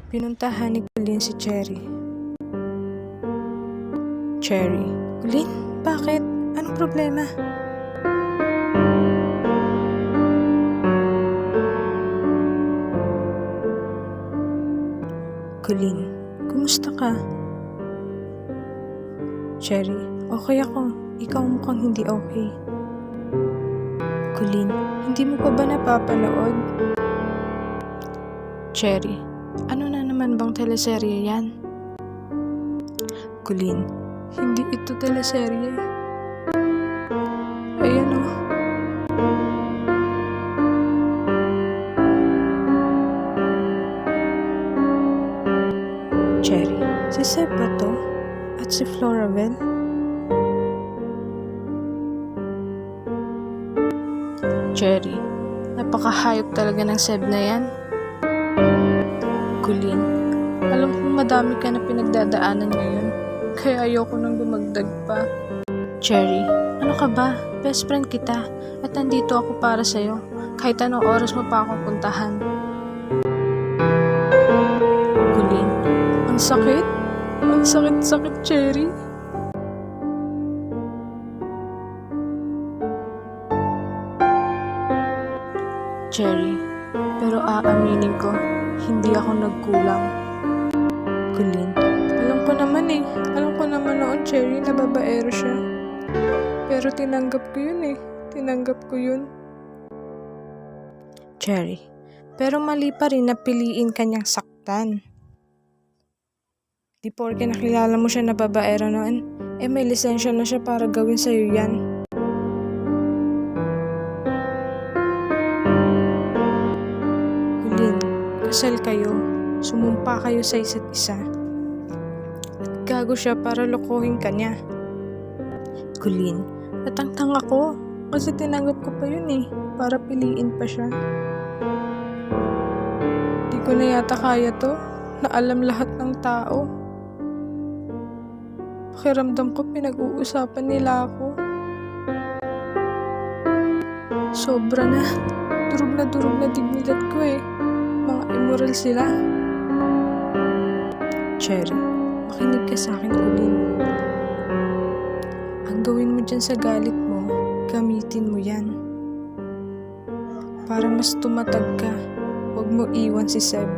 Pinuntahan ni Colleen si Cherry. Cherry, Colleen, bakit? Anong problema? Colleen, kumusta ka? Cherry, okay ako. Ikaw mukhang hindi okay. Colleen, hindi mo pa ba napapanood? Cherry, ano na naman bang teleserye yan? Colleen, hindi ito teleserye. Ayan o. Cherry, si Seb ba to? At si Floravel? Cherry, napakahayop talaga ng Seb na yan. Colleen, alam kong madami ka na pinagdadaanan ngayon, kaya ayoko nang dumagdag pa. Cherry, ano ka ba? Best friend kita, at nandito ako para sa'yo, kahit anong oras mo pa akong puntahan. Colleen, ang sakit? Ang sakit-sakit, Cherry. Cherry, pero aaminin ko, hindi ako nagkulang. Colleen, alam ko naman noon, Cherry, na babaero siya. Pero tinanggap ko yun. Cherry, pero mali pa rin na piliin kanyang saktan. Di porke nakilala mo siya na babaero noon, may lisensya na siya para gawin sa'yo yan. Colleen, kasal kayo, sumumpa kayo sa isa't isa. At gago siya para lokohin ka niya. Colleen, natangtang ako kasi tinanggap ko pa yun para piliin pa siya. Di ko na yata kaya to, na alam lahat ng tao. Pakiramdam ko pinag-uusapan nila ako. Sobra na. Durog na dignidad ko Mga immoral sila. Cherry, makinig ka sa akin, Colleen. Ang gawin mo dyan sa galit mo, gamitin mo yan. Para mas tumatag ka, huwag mo iwan si Seb.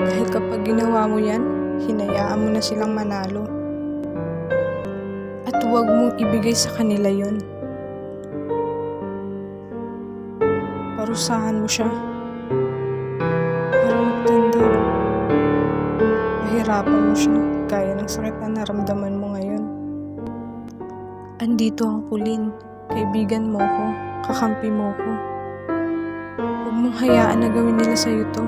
Dahil kapag ginawa mo yan, hinayaan mo na silang manalo. At huwag mong ibigay sa kanila yon. Parusahan mo siya. Para magtanda. Mahirapan mo siya, gaya ng sakit na naramdaman mo ngayon. Andito ako, Colleen. Kaibigan mo ko, kakampi mo ko. Huwag mong hayaan na gawin nila sa'yo to.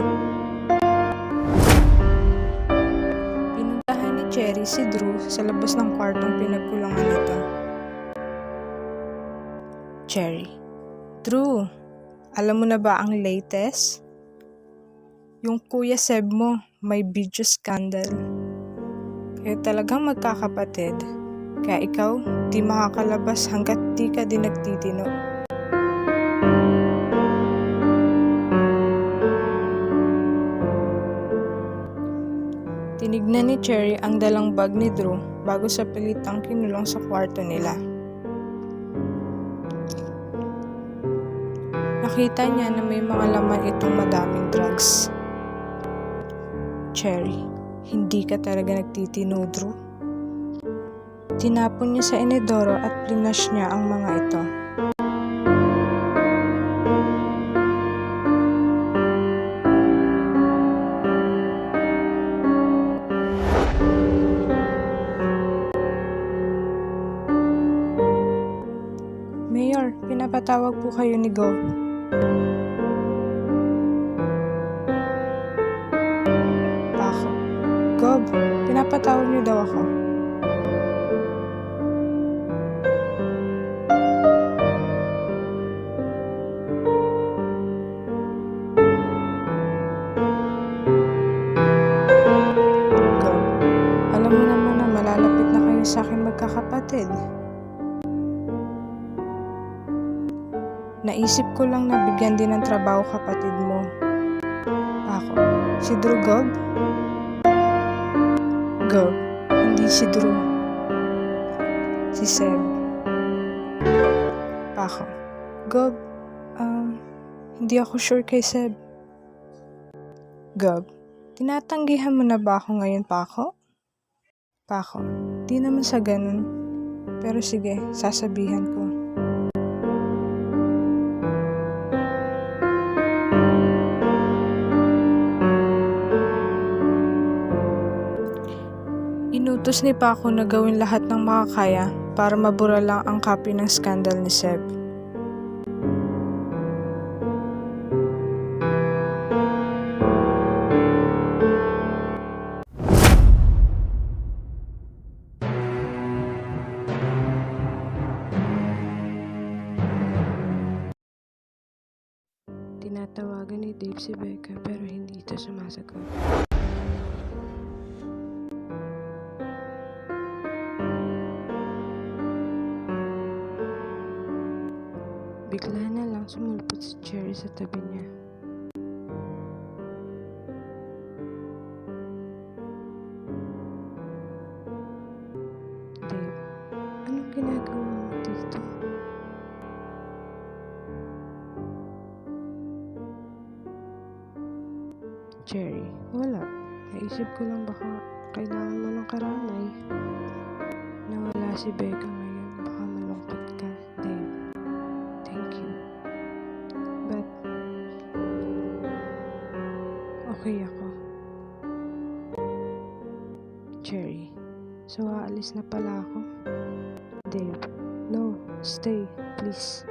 Cherry si Drew sa labas ng kwartong pinagkulangan nito. Cherry, Drew, alam mo na ba ang latest? Yung kuya Seb mo may video scandal. Kaya talagang magkakapatid. Kaya ikaw, di makakalabas hanggat di ka din nagtitino. Tinignan ni Cherry ang dalang bag ni Drew bago sa pilitang kinulong sa kwarto nila. Nakita niya na may mga laman itong madaming drugs. Cherry, hindi ka talaga nagtitino, Drew. Tinapon niya sa inodoro at plinash niya ang mga ito. Mayor, pinapatawag po kayo ni Gov. Ako. Gov, pinapatawag niyo daw ako. Gov, alam mo naman na malalapit na kayo sa akin magkakapatid. Naisip ko lang na bigyan din ng trabaho kapatid mo. Ako, si Drew Gob? Gob, hindi si Drew. Si Seb. Ako, Gob, hindi ako sure kay Seb. Gob, tinatanggihan mo na ba ako ngayon, Pako? Pako, di naman sa ganun. Pero sige, sasabihan ko. Inutos ni Paco na gawin lahat ng makakaya para mabura lang ang copy ng scandal ni Seb. Tinatawagan ni Dave si Becca pero hindi ito sumasagot. Bigla na lang sumulpot si Cherry sa tabi niya. Dave, anong ginagawa mo dito? Cherry, wala. Naisip ko lang baka kailangan mo ng karamay. Nawala si Becca ngayon. Baka malungkot ka, Dave. Thank you. But, okay ako. Cherry, so aalis na pala ako? Dave, no, stay, please.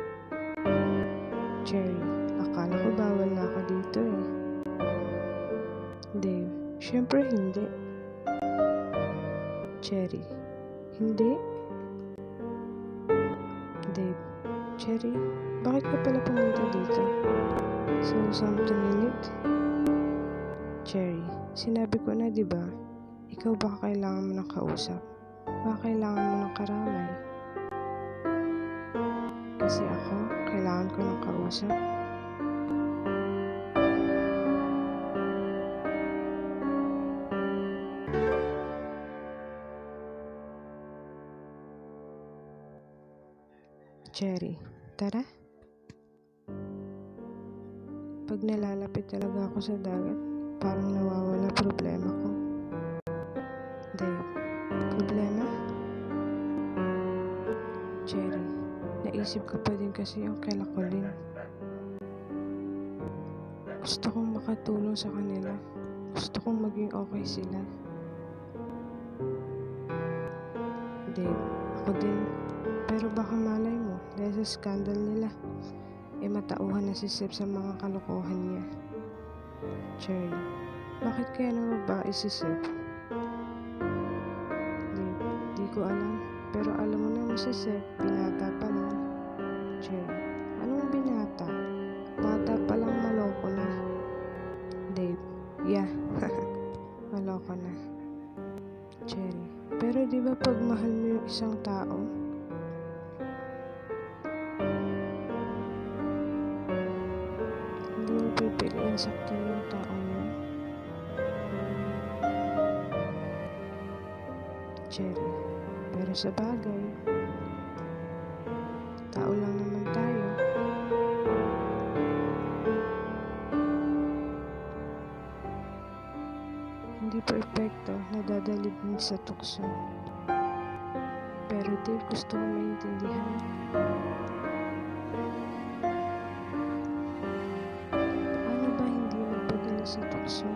Cherry, akala ko bawal na ako dito eh. Dave, syempre hindi. Cherry, hindi? Dave, Cherry, bakit ka pala pumunta dito? So, something you need? Cherry, sinabi ko na diba? Ikaw baka kailangan mo ng kausap? Baka kailangan mo ng karamay? Kasi ako, kailangan ko ng kausap? Cherry, tara. Pag nalalapit talaga ako sa dagat, parang nawawala problema ko. Dave, problema? Cherry, naisip ko pa din kasi yung kay Colin. Gusto kong makatulong sa kanila. Gusto kong maging okay sila. Dave, ako din. Pero baka malay mo, dahil sa scandal nila, matauhan na si Seb sa mga kalokohan niya. Cherry, bakit kaya nababae si Seb? Di ko alam, pero alam mo naman si Seb, binata pa lang. Cherry, anong binata? Bata pa lang, maloko na. Dave, yeah, maloko na. Cherry, pero di ba pag mahal mo yung isang tao, hindi mo pipiliin saktan yung taong yun? Cherry, pero sa bagay, tao lang naman tayo. Hindi perfecto, nadadalib din sa tukso. Pero Dave, gusto ko maintindihan. Paano ba hindi magpadala sa tukso?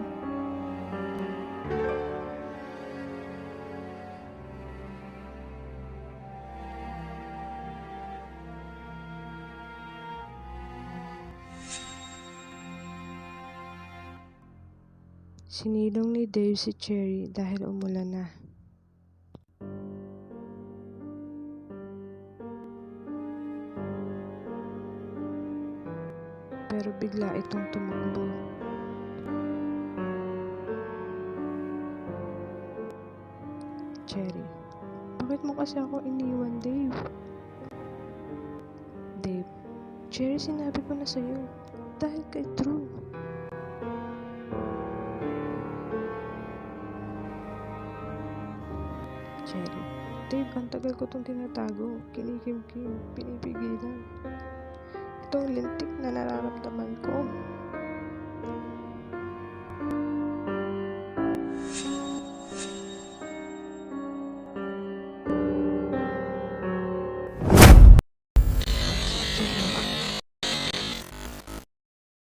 Sinilong ni Dave si Cherry dahil umulan na. Pero bigla itong tumakbo. Cherry, bakit mo kasi ako iniwan, Dave? Dave, Cherry, sinabi ko na sa'yo. Dahil kay Drew. Cherry, Dave, ang tagal ko itong tinatago. Kinikimkim, pinipigilan. Itong lintik na nararamdaman ko.